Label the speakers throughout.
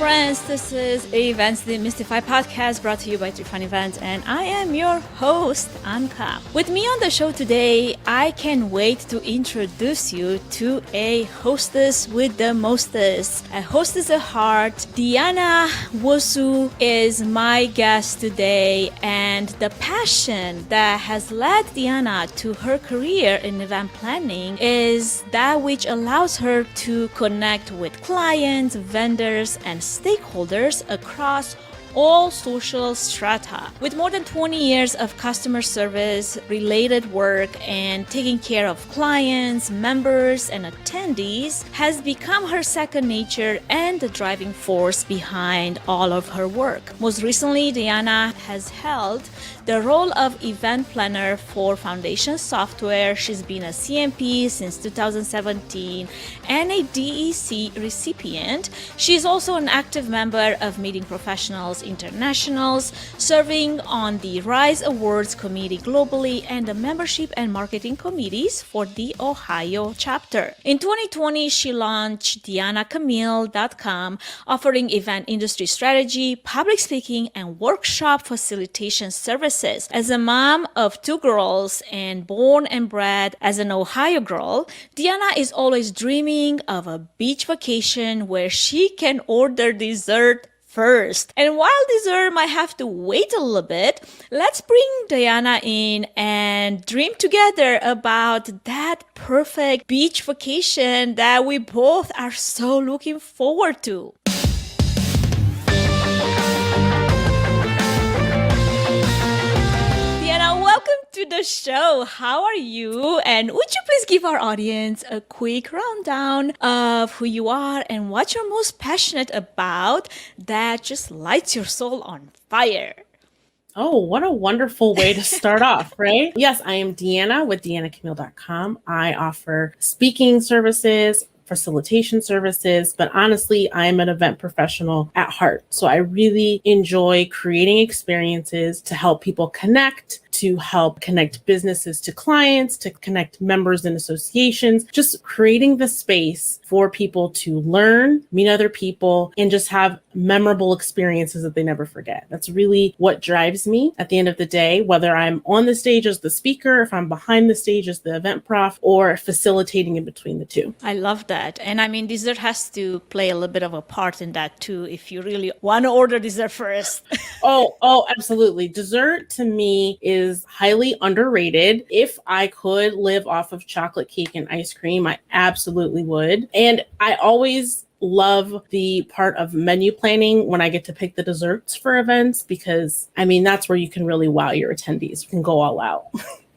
Speaker 1: friends. This is Events Demystified podcast brought to you by Trifan Events, and I am your host, Anca. With me on the show today, I can't wait to introduce you to a hostess with the mostest. A hostess at heart. Deanna Nwosu is my guest today, and the passion that has led Deanna to her career in event planning is that which allows her to connect with clients, vendors, and stakeholders across all social strata. With more than 20 years of customer service related work and taking care of clients, members, and attendees has become her second nature and the driving force behind all of her work. Most recently, Deanna has held the role of event planner for Foundation Software. She's been a CMP since 2017 and a DEC recipient. She's also an active member of Meeting Professionals Internationals, serving on the RISE Awards Committee globally and the membership and marketing committees for the Ohio chapter. In 2020, she launched DeannaCamille.com, offering event industry strategy, public speaking, and workshop facilitation services. As a mom of two girls and born and bred as an Ohio girl, Deanna is always dreaming of a beach vacation where she can order dessert first. And while dessert might have to wait a little bit, let's bring Deanna in and dream together about that perfect beach vacation that we both are so looking forward to. Welcome to the show. How are you? And would you please give our audience a quick rundown of who you are and what you're most passionate about that just lights your soul on fire?
Speaker 2: Oh, what a wonderful way to start off, right? Yes, I am Deanna with DeannaCamille.com. I offer speaking services, facilitation services, but honestly, I'm an event professional at heart. So I really enjoy creating experiences to help people connect, to help connect businesses to clients, to connect members and associations, just creating the space for people to learn, meet other people, and just have memorable experiences that they never forget. That's really what drives me at the end of the day, whether I'm on the stage as the speaker, if I'm behind the stage as the event prof, or facilitating in between the two.
Speaker 1: I love that. And I mean, dessert has to play a little bit of a part in that too, if you really want to order dessert first.
Speaker 2: Oh, absolutely. Dessert to me is highly underrated. If I could live off of chocolate cake and ice cream, I absolutely would. And I always love the part of menu planning when I get to pick the desserts for events, because I mean, that's where you can really wow your attendees. You can go all out.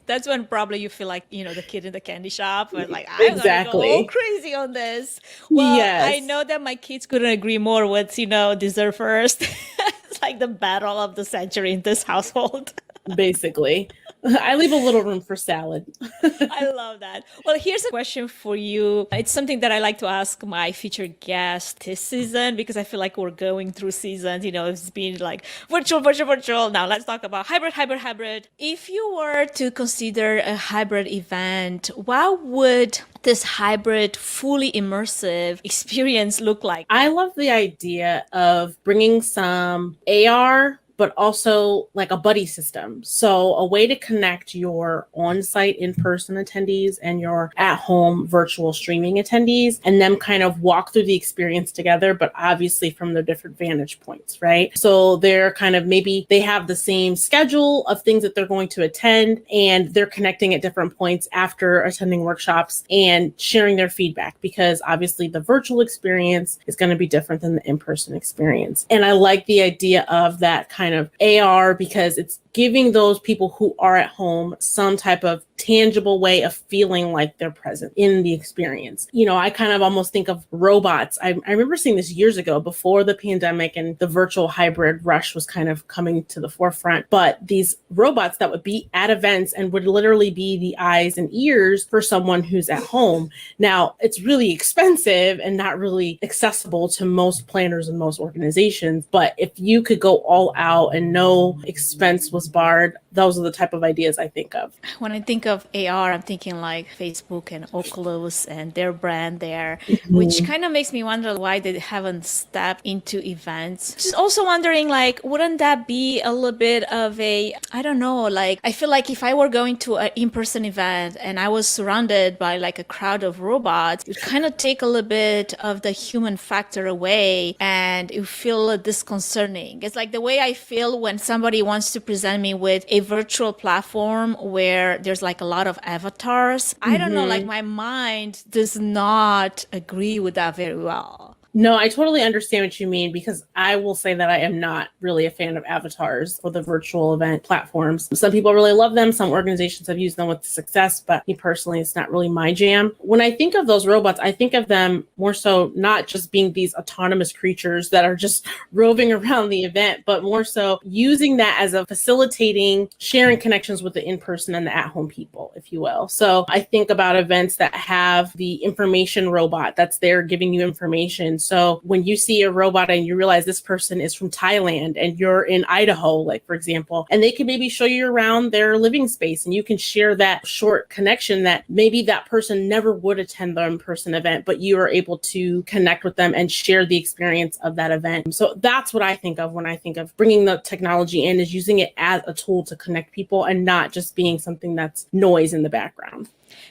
Speaker 1: That's when probably you feel like, you know, the kid in the candy shop and like, I'm
Speaker 2: exactly.
Speaker 1: gonna go crazy on this. Well,
Speaker 2: yes.
Speaker 1: I know that my kids couldn't agree more with, you know, dessert first. It's like the battle of the century in this household.
Speaker 2: Basically. I leave a little room for salad.
Speaker 1: I love that. Well, here's a question for you. It's something that I like to ask my featured guest this season, because I feel like we're going through seasons. You know, it's been like virtual. Now let's talk about hybrid. If you were to consider a hybrid event, what would this hybrid, fully immersive experience look like?
Speaker 2: I love the idea of bringing some AR, but also like a buddy system. So a way to connect your on-site in-person attendees and your at-home virtual streaming attendees, and them kind of walk through the experience together, but obviously from their different vantage points, right? So they're kind of, maybe they have the same schedule of things that they're going to attend, and they're connecting at different points after attending workshops and sharing their feedback, because obviously the virtual experience is going to be different than the in-person experience. And I like the idea of that kind of AR, because it's giving those people who are at home some type of tangible way of feeling like they're present in the experience. You know, I kind of almost think of robots. I remember seeing this years ago before the pandemic and the virtual hybrid rush was kind of coming to the forefront. But these robots that would be at events and would literally be the eyes and ears for someone who's at home. Now, it's really expensive and not really accessible to most planners and most organizations. But if you could go all out and no expense was barred, those are the type of ideas I think of.
Speaker 1: When I think of AR, I'm thinking like Facebook and Oculus and their brand there, which kind of makes me wonder why they haven't stepped into events. Just also wondering, like, wouldn't that be a little bit of a, I don't know, like, I feel like if I were going to an in-person event and I was surrounded by like a crowd of robots, it would kind of take a little bit of the human factor away and it would feel disconcerting. It's like the way I feel when somebody wants to present me with a virtual platform where there's like a lot of avatars. I don't know, like my mind does not agree with that very well.
Speaker 2: No, I totally understand what you mean, because I will say that I am not really a fan of avatars for the virtual event platforms. Some people really love them. Some organizations have used them with success, but me personally, it's not really my jam. When I think of those robots, I think of them more so not just being these autonomous creatures that are just roving around the event, but more so using that as a facilitating, sharing connections with the in-person and the at-home people, if you will. So I think about events that have the information robot that's there giving you information. So when you see a robot and you realize this person is from Thailand and you're in Idaho, like for example, and they can maybe show you around their living space and you can share that short connection that maybe that person never would attend the in-person event, but you are able to connect with them and share the experience of that event. So that's what I think of when I think of bringing the technology in, is using it as a tool to connect people and not just being something that's noise in the background.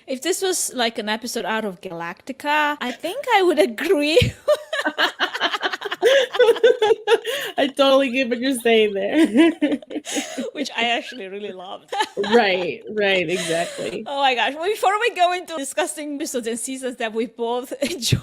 Speaker 1: If this was like an episode out of Galactica, I think I would agree.
Speaker 2: I totally get what you're saying there.
Speaker 1: Which I actually really loved.
Speaker 2: Right, exactly.
Speaker 1: Oh my gosh. Well, before we go into discussing episodes and seasons that we both enjoyed,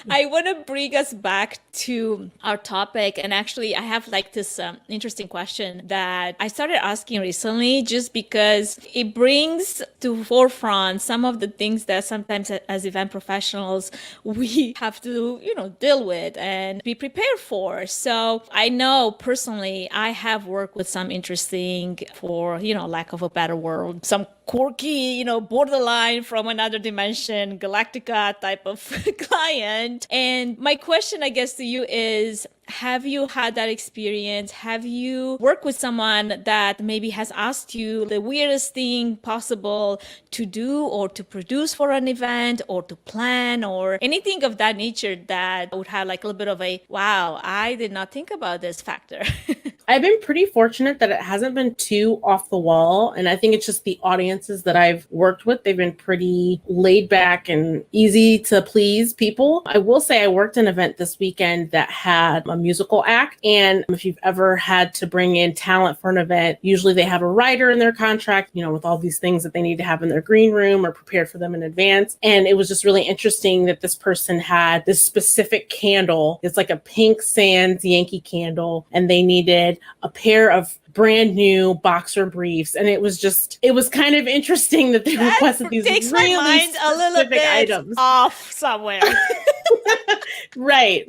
Speaker 1: I want to bring us back to our topic. And actually, I have like this interesting question that I started asking recently, just because it brings to forefront some of the things that sometimes as event professionals, we have to, deal with and be prepared for. So I know personally, I have worked with some interesting, for, lack of a better word, some quirky, borderline from another dimension, Galactica type of client. And my question, I guess, to you is, have you had that experience? Have you worked with someone that maybe has asked you the weirdest thing possible to do or to produce for an event or to plan or anything of that nature that would have like a little bit of a, wow, I did not think about this factor?
Speaker 2: I've been pretty fortunate that it hasn't been too off the wall. And I think it's just the audiences that I've worked with. They've been pretty laid back and easy to please people. I will say I worked an event this weekend that had a musical act. And if you've ever had to bring in talent for an event, usually they have a writer in their contract, with all these things that they need to have in their green room or prepared for them in advance. And it was just really interesting that this person had this specific candle. It's like a pink Sands Yankee candle, and they needed a pair of brand new boxer briefs. And it was kind of interesting that they requested these
Speaker 1: takes
Speaker 2: really
Speaker 1: my mind a little bit
Speaker 2: items
Speaker 1: off somewhere.
Speaker 2: Right.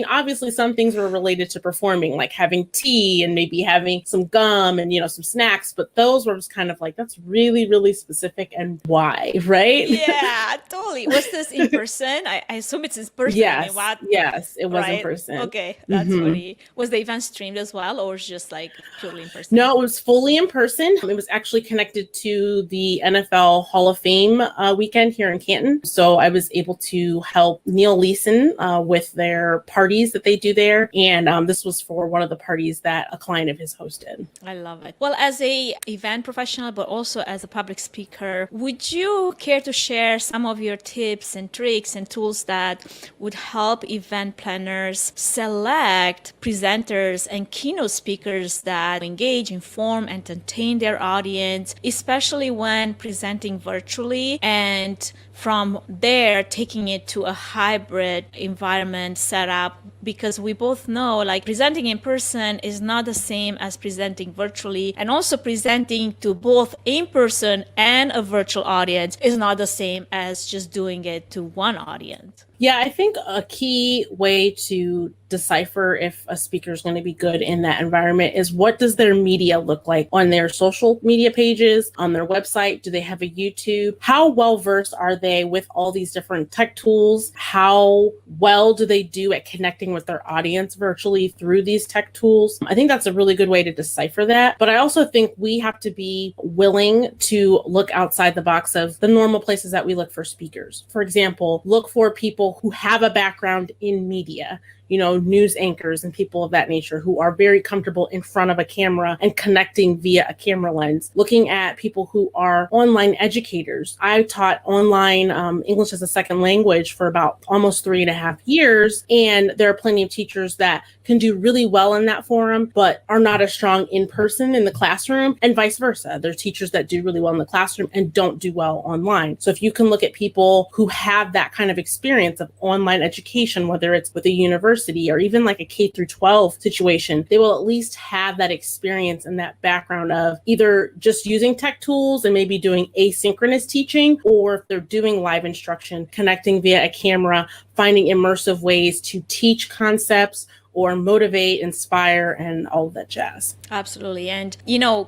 Speaker 2: Obviously some things were related to performing, like having tea and maybe having some gum and, some snacks, but those were just kind of like, that's really, really specific, and why, right?
Speaker 1: Yeah, totally. Was this in person? I assume it's in person.
Speaker 2: Yes, it was in person.
Speaker 1: Okay, that's funny. Was the event streamed as well, or was just like purely in person?
Speaker 2: No, it was fully in person. It was actually connected to the NFL Hall of Fame weekend here in Canton. So I was able to help Neil Leeson with their parties that they do there. And this was for one of the parties that a client of his hosted.
Speaker 1: I love it. Well, as a event professional, but also as a public speaker, would you care to share some of your tips and tricks and tools that would help event planners select presenters and keynote speakers that engage, inform, entertain their audience, especially when presenting virtually, and from there taking it to a hybrid environment setup? Because we both know, like, presenting in person is not the same as presenting virtually, and also presenting to both in person and a virtual audience is not the same as just doing it to one audience.
Speaker 2: Yeah, I think a key way to decipher if a speaker is going to be good in that environment is what does their media look like on their social media pages, on their website? Do they have a YouTube? How well versed are they with all these different tech tools? How well do they do at connecting with their audience virtually through these tech tools? I think that's a really good way to decipher that. But I also think we have to be willing to look outside the box of the normal places that we look for speakers. For example, look for people who have a background in media, news anchors and people of that nature who are very comfortable in front of a camera and connecting via a camera lens. Looking at people who are online educators. I taught online English as a second language for about almost 3.5 years. And there are plenty of teachers that can do really well in that forum, but are not as strong in person in the classroom, and vice versa. There are teachers that do really well in the classroom and don't do well online. So if you can look at people who have that kind of experience of online education, whether it's with a university or even like a K through 12 situation, they will at least have that experience and that background of either just using tech tools and maybe doing asynchronous teaching, or if they're doing live instruction, connecting via a camera, finding immersive ways to teach concepts or motivate, inspire, and all of that jazz.
Speaker 1: Absolutely. And,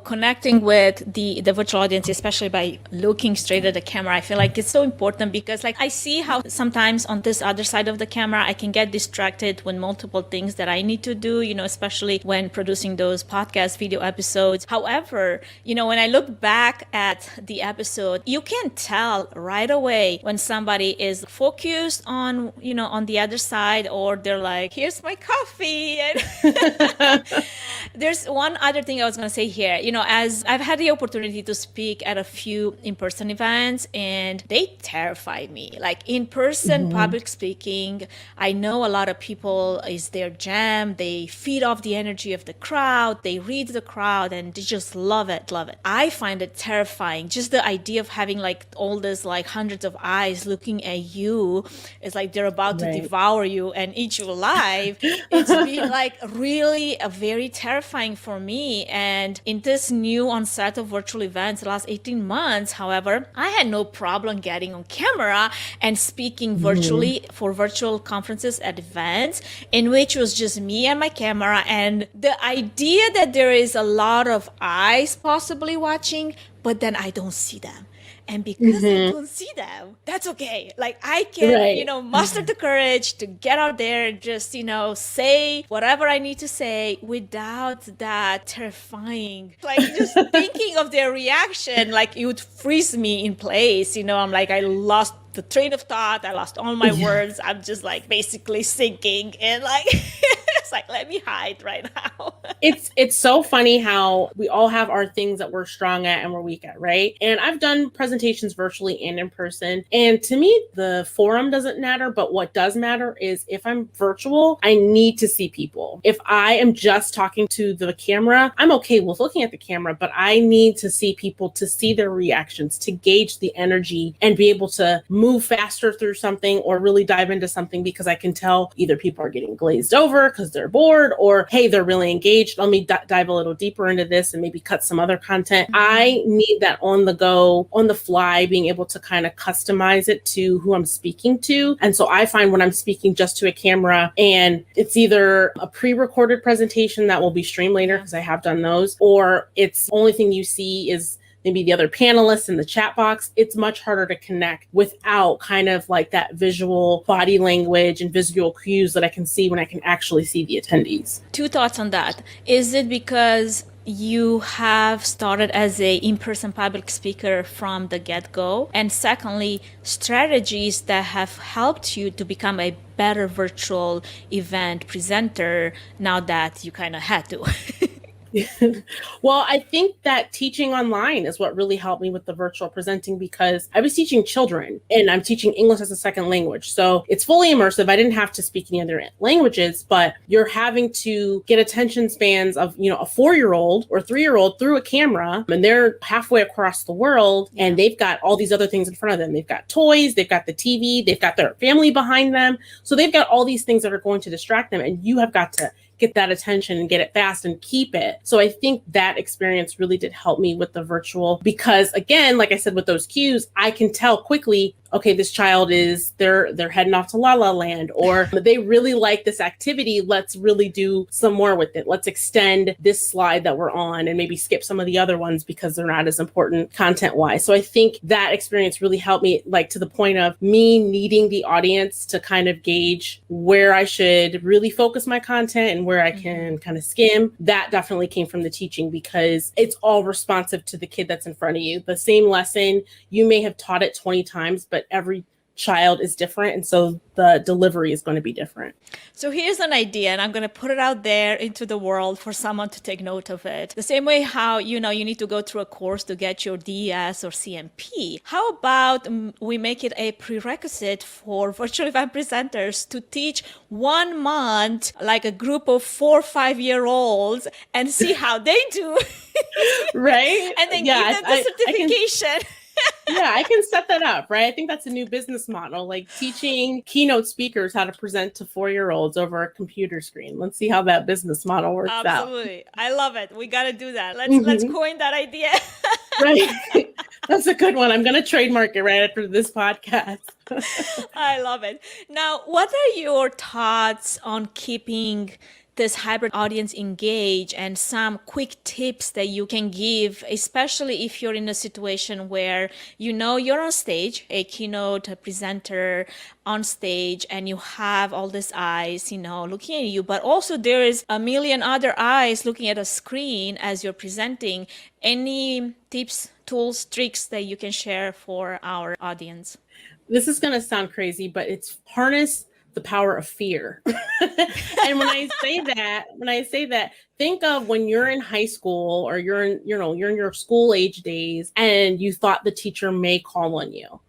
Speaker 1: connecting with the virtual audience, especially by looking straight at the camera, I feel like it's so important because I see how sometimes on this other side of the camera, I can get distracted with multiple things that I need to do, especially when producing those podcast video episodes. However, when I look back at the episode, you can tell right away when somebody is focused on, on the other side, or they're like, here's my coffee. And there's one other thing I was going to say here, as I've had the opportunity to speak at a few in-person events, and they terrify me. Like in-person public speaking, I know a lot of people is their jam. They feed off the energy of the crowd. They read the crowd and they just love it. I find it terrifying. Just the idea of having all this hundreds of eyes looking at you. It's like they're about to devour you and eat you alive. It's been really very terrifying for me. And in this new onset of virtual events, the last 18 months, however, I had no problem getting on camera and speaking virtually for virtual conferences at events in which was just me and my camera. And the idea that there is a lot of eyes possibly watching, but then I don't see them. And because I don't see them, that's okay. I can, muster the courage to get out there and just, say whatever I need to say without that terrifying, just thinking of their reaction, it would freeze me in place. I'm I lost the train of thought. I lost all my words. I'm just basically sinking and it's let me hide right now.
Speaker 2: It's so funny how we all have our things that we're strong at and we're weak at, right? And I've done presentations virtually and in person. And to me, the forum doesn't matter, but what does matter is if I'm virtual, I need to see people. If I am just talking to the camera, I'm okay with looking at the camera, but I need to see people to see their reactions, to gauge the energy and be able to move faster through something or really dive into something, because I can tell either people are getting glazed over because they're bored, or hey, they're really engaged. Let me dive a little deeper into this and maybe cut some other content. I need that on the go, on the fly, being able to kind of customize it to who I'm speaking to. And so I find when I'm speaking just to a camera and it's either a pre-recorded presentation that will be streamed later, because I have done those, or it's the only thing you see is maybe the other panelists in the chat box, it's much harder to connect without kind of that visual body language and visual cues that I can see when I can actually see the attendees.
Speaker 1: Two thoughts on that. Is it because you have started as a in-person public speaker from the get-go? And secondly, strategies that have helped you to become a better virtual event presenter now that you kind of had to?
Speaker 2: Well, I think that teaching online is what really helped me with the virtual presenting, because I was teaching children and I'm teaching English as a second language. So it's fully immersive. I didn't have to speak any other languages, but you're having to get attention spans of, a 4-year-old or 3-year-old through a camera, and they're halfway across the world and they've got all these other things in front of them. They've got toys, they've got the TV, they've got their family behind them. So they've got all these things that are going to distract them, and you have got to get that attention and get it fast and keep it. So I think that experience really did help me with the virtual, because again, like I said, with those cues, I can tell quickly, okay, this child they're heading off to La La Land, or they really like this activity. Let's really do some more with it. Let's extend this slide that we're on and maybe skip some of the other ones because they're not as important content wise. So I think that experience really helped me, like to the point of me needing the audience to kind of gauge where I should really focus my content and where I can kind of skim. That definitely came from the teaching, because it's all responsive to the kid that's in front of you. The same lesson, you may have taught it 20 times, but every child is different, and so the delivery is going to be different.
Speaker 1: So here's an idea, and I'm going to put it out there into the world for someone to take note of it. The same way how, you need to go through a course to get your DES or CMP. How about we make it a prerequisite for virtual event presenters to teach 1 month, like a group of 4 or 5-year-olds, and see how they do.
Speaker 2: Right?
Speaker 1: And then give them the certification.
Speaker 2: Yeah, I can set that up, right? I think that's a new business model, like teaching keynote speakers how to present to 4-year-olds over a computer screen. Let's see how that business model works out.
Speaker 1: Absolutely. I love it. We got to do that. Let's coin that idea.
Speaker 2: Right. That's a good one. I'm going to trademark it right after this podcast.
Speaker 1: I love it. Now, what are your thoughts on keeping this hybrid audience engaged, and some quick tips that you can give, especially if you're in a situation where you're on stage, a keynote, a presenter on stage, and you have all these eyes, looking at you, but also there is a million other eyes looking at a screen as you're presenting. Any tips, tools, tricks that you can share for our audience?
Speaker 2: This is going to sound crazy, but it's harness the power of fear. And when I say that, think of when you're in high school, or you're in your school age days, and you thought the teacher may call on you.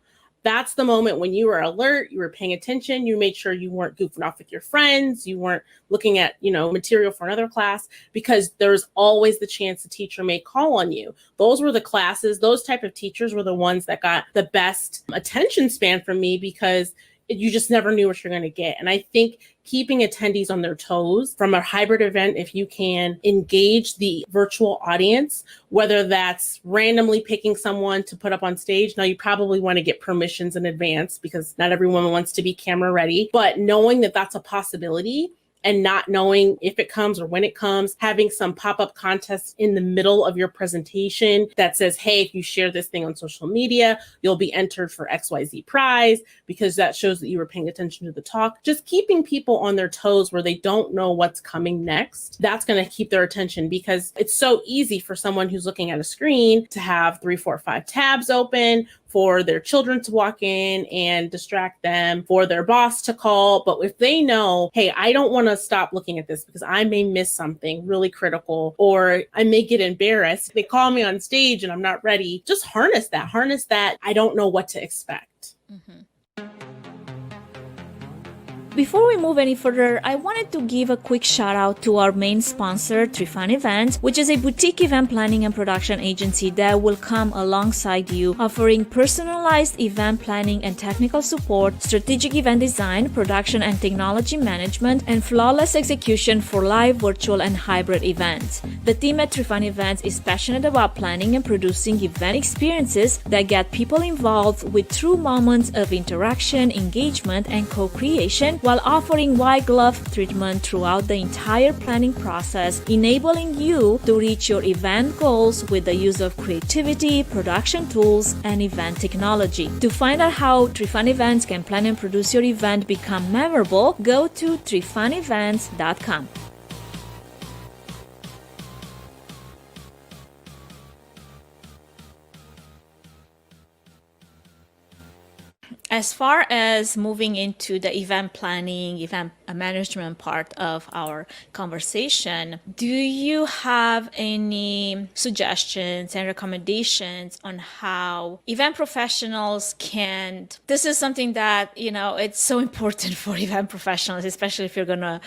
Speaker 2: That's the moment when you were alert, you were paying attention, you made sure you weren't goofing off with your friends, you weren't looking at, material for another class, because there's always the chance the teacher may call on you. Those were the classes, those type of teachers were the ones that got the best attention span from me, because you just never knew what you're going to get. And I think keeping attendees on their toes from a hybrid event, if you can engage the virtual audience, whether that's randomly picking someone to put up on stage. Now, you probably want to get permissions in advance, because not everyone wants to be camera ready, but knowing that that's a possibility, and not knowing if it comes or when it comes, having some pop-up contests in the middle of your presentation that says, hey, if you share this thing on social media, you'll be entered for XYZ prize, because that shows that you were paying attention to the talk. Just keeping people on their toes where they don't know what's coming next. That's going to keep their attention, because it's so easy for someone who's looking at a screen to have 3, 4, 5 tabs open, for their children to walk in and distract them, for their boss to call. But if they know, hey, I don't want to stop looking at this because I may miss something really critical, or I may get embarrassed. If they call me on stage and I'm not ready, just harness that. I don't know what to expect.
Speaker 1: Mm-hmm. Before we move any further, I wanted to give a quick shout out to our main sponsor, Trifan Events, which is a boutique event planning and production agency that will come alongside you, offering personalized event planning and technical support, strategic event design, production and technology management, and flawless execution for live, virtual, and hybrid events. The team at Trifan Events is passionate about planning and producing event experiences that get people involved with true moments of interaction, engagement, and co-creation, while offering white glove treatment throughout the entire planning process, enabling you to reach your event goals with the use of creativity, production tools, and event technology. To find out how Trifan Events can plan and produce your event become memorable, go to trifanevents.com. As far as moving into the event planning, event management part of our conversation, do you have any suggestions and recommendations on how event professionals can, this is something that, it's so important for event professionals, especially if you're going to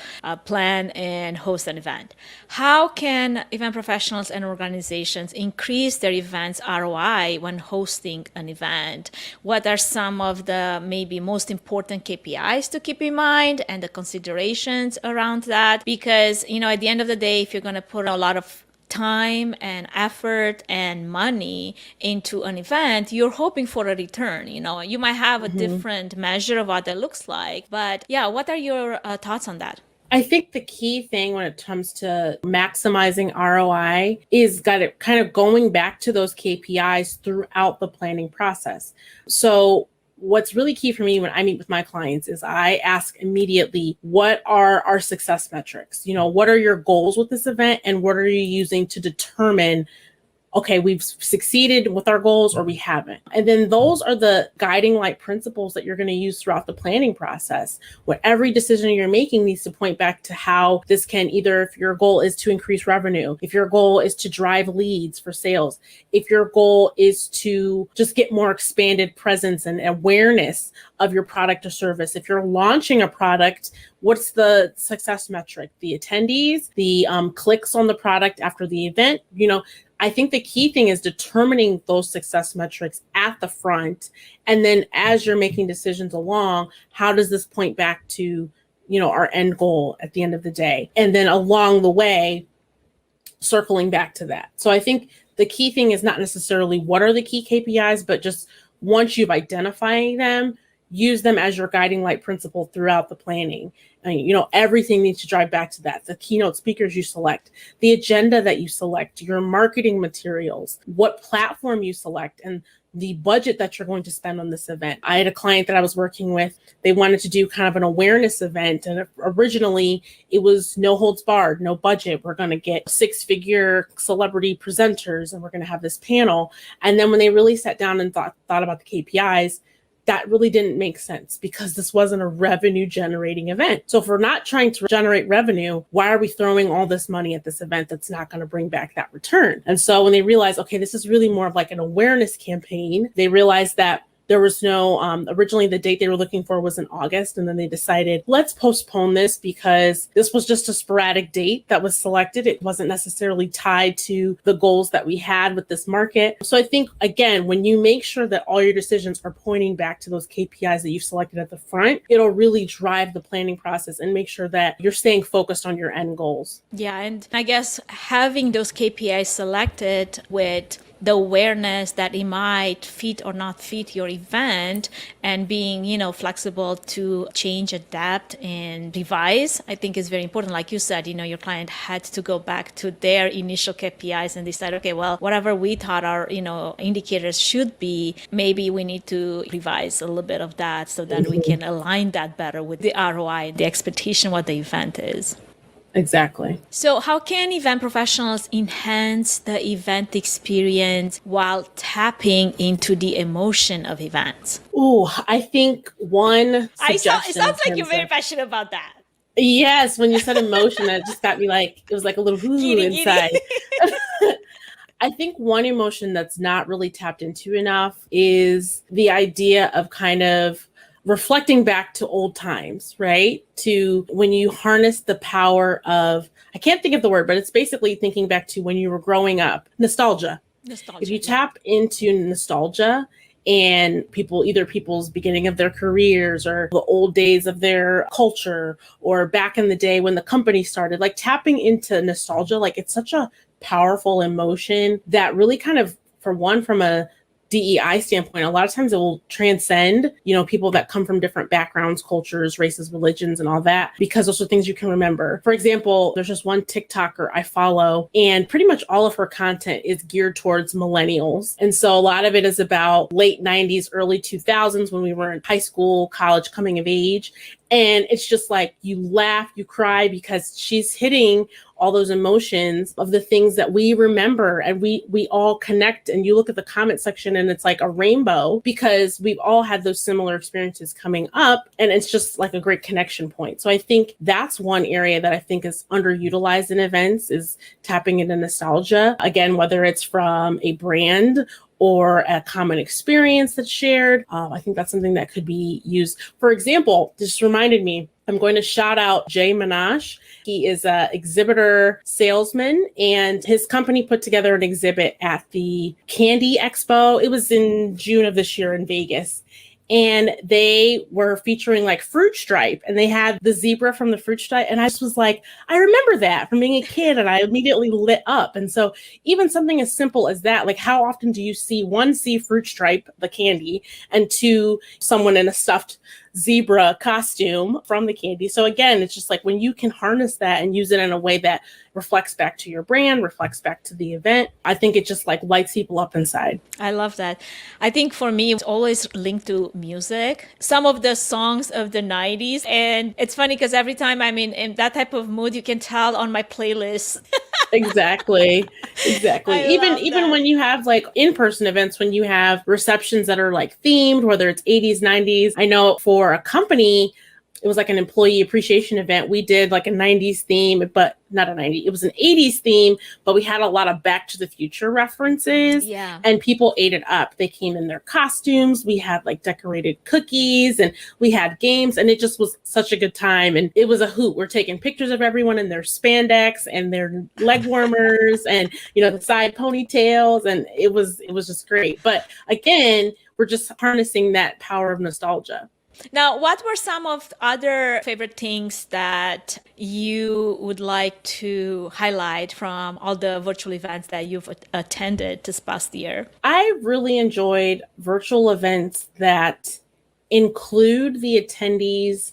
Speaker 1: plan and host an event. How can event professionals and organizations increase their events ROI when hosting an event? What are some of the maybe most important KPIs to keep in mind and the considerations around that? Because, at the end of the day, if you're going to put a lot of time and effort and money into an event, you're hoping for a return. You might have a different measure of what that looks like, but yeah, what are your thoughts on that?
Speaker 2: I think the key thing when it comes to maximizing ROI is kind of going back to those KPIs throughout the planning process. So what's really key for me when I meet with my clients is I ask immediately, what are our success metrics? What are your goals with this event, and what are you using to determine, okay, we've succeeded with our goals or we haven't? And then those are the guiding light principles that you're going to use throughout the planning process. What every decision you're making needs to point back to how this can either, if your goal is to increase revenue, if your goal is to drive leads for sales, if your goal is to just get more expanded presence and awareness of your product or service, if you're launching a product, what's the success metric? The attendees, the clicks on the product after the event, I think the key thing is determining those success metrics at the front. And then as you're making decisions along, how does this point back to, our end goal at the end of the day? And then along the way, circling back to that. So I think the key thing is not necessarily what are the key KPIs, but just once you've identified them, use them as your guiding light principle throughout the planning. Everything needs to drive back to that. The keynote speakers you select, the agenda that you select, your marketing materials, what platform you select, and the budget that you're going to spend on this event. I had a client that I was working with. They wanted to do kind of an awareness event. And originally it was no holds barred, no budget. We're going to get 6-figure celebrity presenters and we're going to have this panel. And then when they really sat down and thought about the KPIs, that really didn't make sense because this wasn't a revenue generating event. So if we're not trying to generate revenue, why are we throwing all this money at this event that's not going to bring back that return? And so when they realized, okay, this is really more of like an awareness campaign, they realized that there was no, originally the date they were looking for was in August. And then they decided, let's postpone this because this was just a sporadic date that was selected. It wasn't necessarily tied to the goals that we had with this market. So I think, again, when you make sure that all your decisions are pointing back to those KPIs that you've selected at the front, it'll really drive the planning process and make sure that you're staying focused on your end goals.
Speaker 1: Yeah. And I guess having those KPIs selected with the awareness that it might fit or not fit your event and being, flexible to change, adapt, and revise, I think is very important. Like you said, your client had to go back to their initial KPIs and decide, okay, well, whatever we thought our, indicators should be, maybe we need to revise a little bit of that so that we can align that better with the ROI, the expectation, what the event is.
Speaker 2: Exactly.
Speaker 1: So how can event professionals enhance the event experience while tapping into the emotion of events?
Speaker 2: I think one suggestion.
Speaker 1: It sounds like you're very passionate about that.
Speaker 2: Yes, when you said emotion, it just got me it was like a little inside. I think one emotion that's not really tapped into enough is the idea of kind of reflecting back to old times, right? To when you harness the power of, I can't think of the word, but it's basically thinking back to when you were growing up. Nostalgia. If you tap into nostalgia and people's beginning of their careers or the old days of their culture or back in the day when the company started, like tapping into nostalgia, like it's such a powerful emotion that really kind of, from a DEI standpoint, a lot of times it will transcend, people that come from different backgrounds, cultures, races, religions, and all that, because those are things you can remember. For example, there's just one TikToker I follow, and pretty much all of her content is geared towards millennials. And so a lot of it is about late 90s, early 2000s when we were in high school, college, coming of age. And it's just like you laugh, you cry because she's hitting all those emotions of the things that we remember and we all connect. And you look at the comment section and it's like a rainbow because we've all had those similar experiences coming up. And it's just like a great connection point. So I think that's one area that I think is underutilized in events is tapping into nostalgia. Again, whether it's from a brand or a common experience that's shared. I think that's something that could be used. For example, this reminded me, I'm going to shout out Jay Minash. He is an exhibitor salesman, and his company put together an exhibit at the Candy Expo. It was in June of this year in Vegas. and they were featuring like Fruit Stripe, and they had the zebra from the Fruit Stripe. And I just was like, I remember that from being a kid, and I immediately lit up. And so even something as simple as that, like how often do you see Fruit Stripe, the candy, and two, someone in a stuffed zebra costume from the candy? So again, it's just like when you can harness that and use it in a way that reflects back to your brand, reflects back to the event, I think it just like lights people up inside.
Speaker 1: I love that. I think for me, it's always linked to music. Some of the songs of the 90s. And it's funny because every time I'm in that type of mood, you can tell on my playlist.
Speaker 2: Exactly. Even when you have like in-person events, when you have receptions that are like themed, whether it's 80s, 90s. I know for a company, it was like an employee appreciation event. We did like a 90s theme, but not a 90s. It was an 80s theme, but we had a lot of Back to the Future references.
Speaker 1: Yeah.
Speaker 2: And people ate it up. They came in their costumes. We had like decorated cookies and we had games, and it just was such a good time. And it was a hoot. We're taking pictures of everyone in their spandex and their leg warmers and, the side ponytails. And it was just great. But again, we're just harnessing that power of nostalgia.
Speaker 1: Now, what were some of the other favorite things that you would like to highlight from all the virtual events that you've attended this past year?
Speaker 2: I really enjoyed virtual events that include the attendees,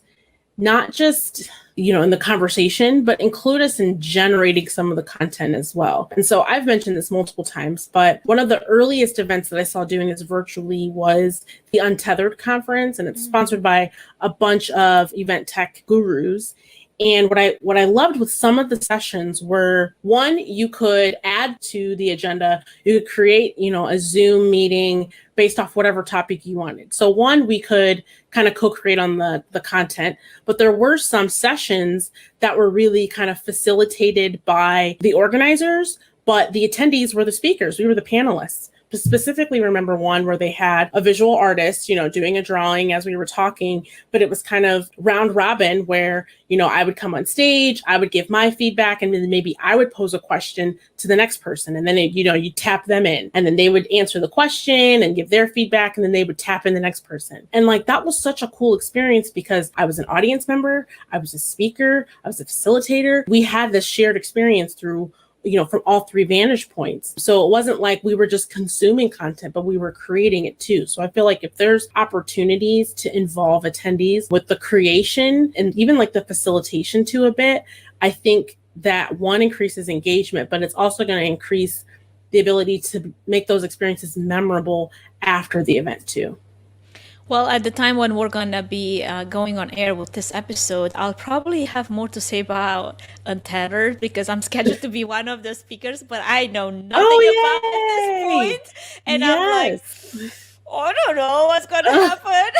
Speaker 2: not just, in the conversation, but include us in generating some of the content as well. And so I've mentioned this multiple times, but one of the earliest events that I saw doing this virtually was the Untethered Conference, and it's sponsored by a bunch of event tech gurus. And what I loved with some of the sessions were, one, you could add to the agenda, you could create, a Zoom meeting based off whatever topic you wanted. So one, we could kind of co-create on the content, but there were some sessions that were really kind of facilitated by the organizers, but the attendees were the speakers. We were the panelists. Specifically remember one where they had a visual artist, doing a drawing as we were talking, but it was kind of round robin where, I would come on stage, I would give my feedback, and then maybe I would pose a question to the next person. And then, you tap them in, and then they would answer the question and give their feedback, and then they would tap in the next person. And like, that was such a cool experience because I was an audience member, I was a speaker, I was a facilitator. We had this shared experience through from all three vantage points. So it wasn't like we were just consuming content, but we were creating it too. So I feel like if there's opportunities to involve attendees with the creation and even like the facilitation to a bit, I think that one increases engagement, but it's also going to increase the ability to make those experiences memorable after the event too.
Speaker 1: Well, at the time when we're going to be going on air with this episode, I'll probably have more to say about Untethered because I'm scheduled to be one of the speakers, but I know nothing about it at this point. And I'm like, I don't know what's going to happen.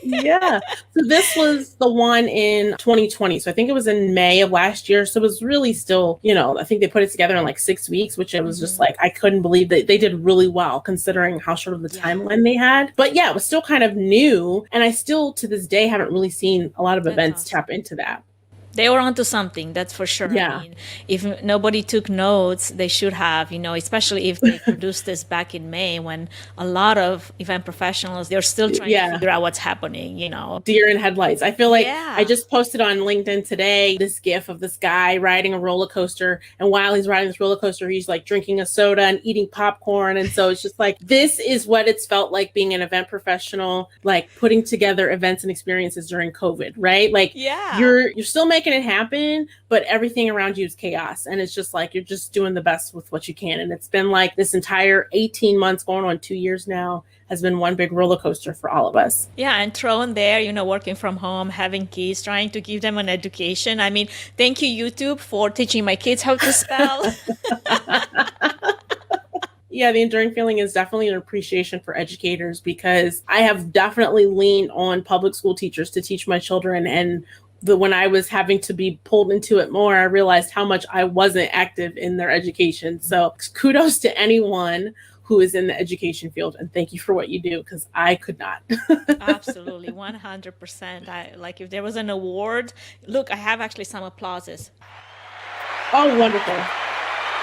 Speaker 2: Yeah. So this was the one in 2020. So I think it was in May of last year. So it was really still, I think they put it together in like 6 weeks, which it was just like, I couldn't believe that they did really well considering how short of the timeline they had. But yeah, it was still kind of new. And I still to this day haven't really seen a lot of events tap into that.
Speaker 1: They were onto something, that's for sure.
Speaker 2: Yeah.
Speaker 1: I mean, if nobody took notes, they should have, especially if they produced this back in May when a lot of event professionals, they're still trying to figure out what's happening,
Speaker 2: Deer in headlights. I feel like I just posted on LinkedIn today this GIF of this guy riding a roller coaster. And while he's riding this roller coaster, he's like drinking a soda and eating popcorn. And so it's just like, this is what it's felt like being an event professional, like putting together events and experiences during COVID, right? Like you're still making it happen, but everything around you is chaos. And it's just like, you're just doing the best with what you can. And it's been like this entire 18 months going on 2 years now has been one big roller coaster for all of us.
Speaker 1: Yeah. And thrown there, working from home, having kids, trying to give them an education. I mean, thank you, YouTube, for teaching my kids how to spell.
Speaker 2: Yeah, the enduring feeling is definitely an appreciation for educators because I have definitely leaned on public school teachers to teach my children. And when I was having to be pulled into it more, I realized how much I wasn't active in their education. So kudos to anyone who is in the education field. And thank you for what you do, because I could not.
Speaker 1: Absolutely, 100%. Like if there was an award, look, I have actually some applauses.
Speaker 2: Oh, wonderful.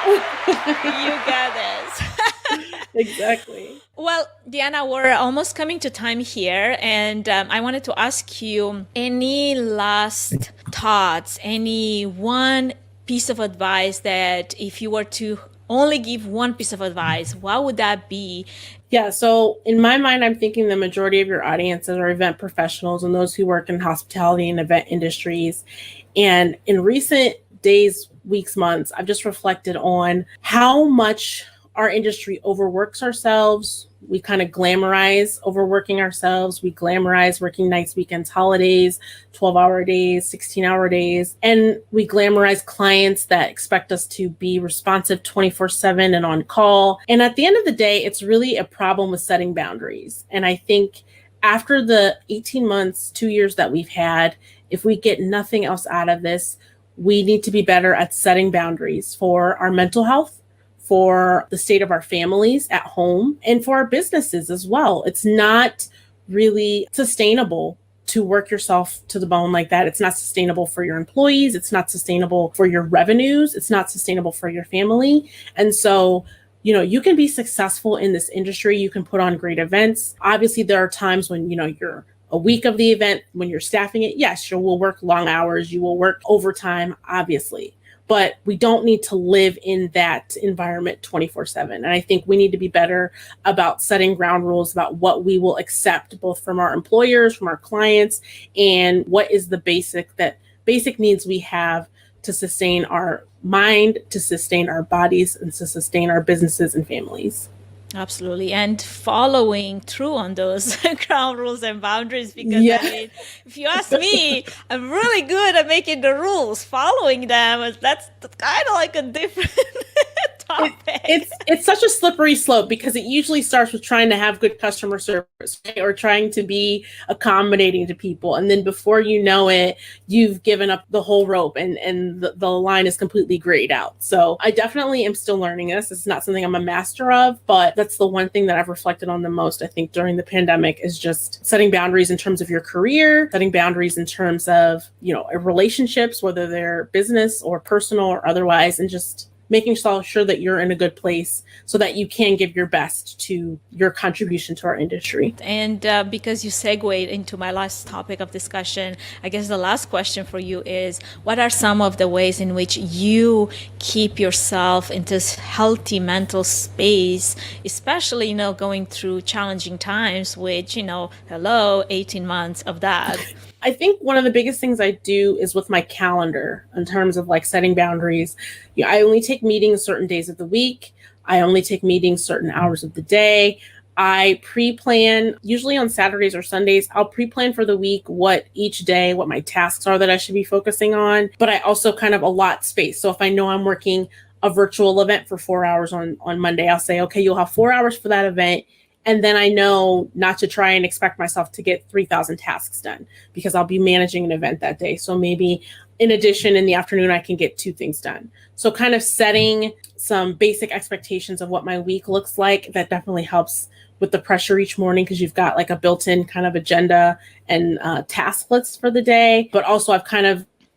Speaker 1: You got this.
Speaker 2: Exactly.
Speaker 1: Well, Deanna, we're almost coming to time here, and I wanted to ask you any last thoughts, any one piece of advice that if you were to only give one piece of advice, what would that be?
Speaker 2: Yeah, so in my mind, I'm thinking the majority of your audiences are event professionals and those who work in hospitality and event industries. And in recent days, weeks, months, I've just reflected on how much our industry overworks ourselves. We kind of glamorize overworking ourselves. We glamorize working nights, weekends, holidays, 12-hour days, 16-hour days. And we glamorize clients that expect us to be responsive 24/7 and on call. And at the end of the day, it's really a problem with setting boundaries. And I think after the 18 months, 2 years that we've had, if we get nothing else out of this, we need to be better at setting boundaries for our mental health, for the state of our families at home, and for our businesses as well. It's not really sustainable to work yourself to the bone like that. It's not sustainable for your employees. It's not sustainable for your revenues. It's not sustainable for your family. And so, you can be successful in this industry. You can put on great events. Obviously, there are times when, you're a week of the event, when you're staffing it. Yes, you will work long hours. You will work overtime, obviously. But we don't need to live in that environment 24/7. And I think we need to be better about setting ground rules about what we will accept, both from our employers, from our clients, and what is the basic needs we have to sustain our mind, to sustain our bodies, and to sustain our businesses and families.
Speaker 1: Absolutely. And following through on those ground rules and boundaries, because
Speaker 2: Yeah.
Speaker 1: I mean, if you ask me, I'm really good at making the rules. Following them, that's kind of like a different topic.
Speaker 2: It's such a slippery slope because it usually starts with trying to have good customer service, right? Or trying to be accommodating to people. And then before you know it, you've given up the whole rope and the line is completely grayed out. So I definitely am still learning this. It's not something I'm a master of, but that's the one thing that I've reflected on the most, I think, during the pandemic is just setting boundaries in terms of your career, setting boundaries in terms of, relationships, whether they're business or personal or otherwise, and just making sure that you're in a good place so that you can give your best to your contribution to our industry.
Speaker 1: And because you segued into my last topic of discussion, I guess the last question for you is, what are some of the ways in which you keep yourself in this healthy mental space, especially, going through challenging times, which, 18 months of that.
Speaker 2: I think one of the biggest things I do is with my calendar in terms of like setting boundaries. I only take meetings certain days of the week. I only take meetings certain hours of the day. I pre-plan, usually on Saturdays or Sundays, I'll pre-plan for the week what my tasks are that I should be focusing on. But I also kind of allot space. So if I know I'm working a virtual event for 4 hours on Monday, I'll say, okay, you'll have 4 hours for that event. And then I know not to try and expect myself to get 3,000 tasks done because I'll be managing an event that day. So maybe in addition, in the afternoon, I can get 2 things done. So kind of setting some basic expectations of what my week looks like, that definitely helps with the pressure each morning because you've got like a built-in kind of agenda and task list for the day. But also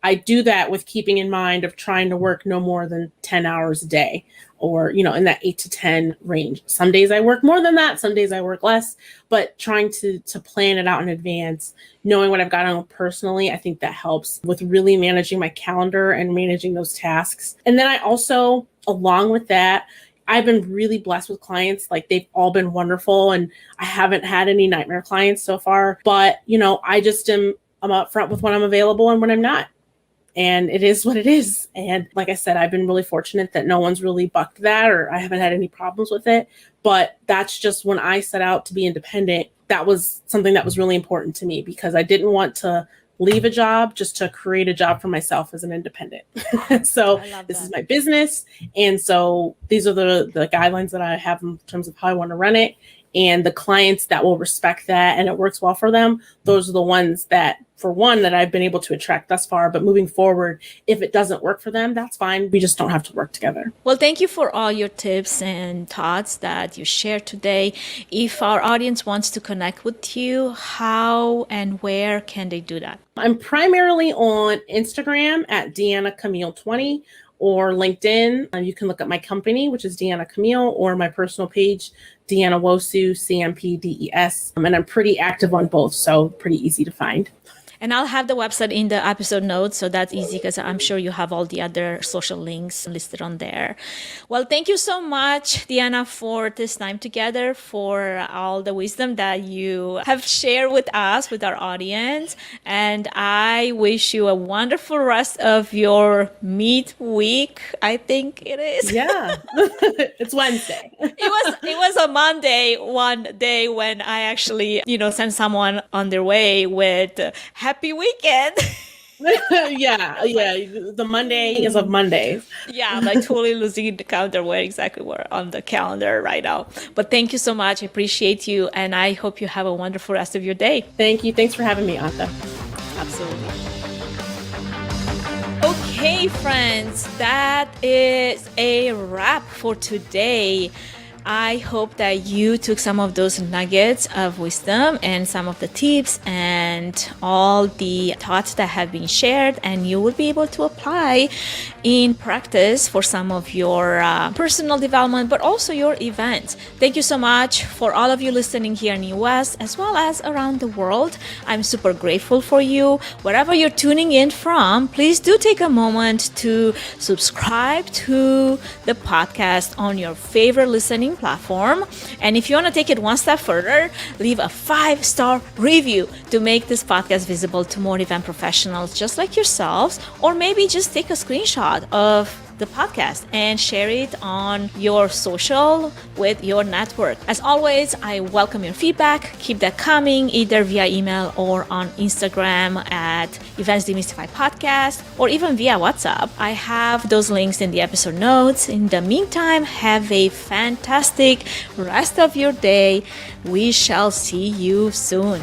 Speaker 2: I do that with keeping in mind of trying to work no more than 10 hours a day or, in that 8 to 10 range. Some days I work more than that. Some days I work less, but trying to plan it out in advance, knowing what I've got on personally, I think that helps with really managing my calendar and managing those tasks. And then I also, along with that, I've been really blessed with clients. Like they've all been wonderful and I haven't had any nightmare clients so far, but I just I'm upfront with when I'm available and when I'm not. And it is what it is. And like I said, I've been really fortunate that no one's really bucked that or I haven't had any problems with it. But that's just when I set out to be independent, that was something that was really important to me because I didn't want to leave a job just to create a job for myself as an independent. So this is my business. And so these are the guidelines that I have in terms of how I want to run it. And the clients that will respect that and it works well for them, those are the ones that, for one, that I've been able to attract thus far. But moving forward, if it doesn't work for them, that's fine. We just don't have to work together.
Speaker 1: Well, thank you for all your tips and thoughts that you shared today. If our audience wants to connect with you, how and where can they do that?
Speaker 2: I'm primarily on Instagram at Deanna Camille 20. or LinkedIn. You can look at my company, which is Deanna Camille, or my personal page, Deanna Nwosu, CMPDES. And I'm pretty active on both, so pretty easy to find.
Speaker 1: And I'll have the website in the episode notes, so that's easy because I'm sure you have all the other social links listed on there. Well, thank you so much, Deanna, for this time together, for all the wisdom that you have shared with us, with our audience. And I wish you a wonderful rest of your meet week. I think it is.
Speaker 2: Yeah, it's Wednesday.
Speaker 1: It was a Monday one day when I actually, sent someone on their way with happy weekend.
Speaker 2: yeah. The Monday is of Mondays.
Speaker 1: Yeah, I'm like totally losing the calendar where exactly we're on the calendar right now. But thank you so much. I appreciate you. And I hope you have a wonderful rest of your day.
Speaker 2: Thank you. Thanks for having me, Anca.
Speaker 1: Absolutely. Okay, friends, that is a wrap for today. I hope that you took some of those nuggets of wisdom and some of the tips and all the thoughts that have been shared, and you will be able to apply in practice for some of your personal development, but also your events. Thank you so much for all of you listening here in the US as well as around the world. I'm super grateful for you. Wherever you're tuning in from, please do take a moment to subscribe to the podcast on your favorite listening platform. And if you want to take it one step further, leave a 5-star review to make this podcast visible to more event professionals just like yourselves, or maybe just take a screenshot of the podcast and share it on your social with your network. As always, I welcome your feedback. Keep that coming either via email or on Instagram at Events Demystified Podcast, or even via WhatsApp. I have those links in the episode notes. In the meantime, have a fantastic rest of your day. We shall see you soon.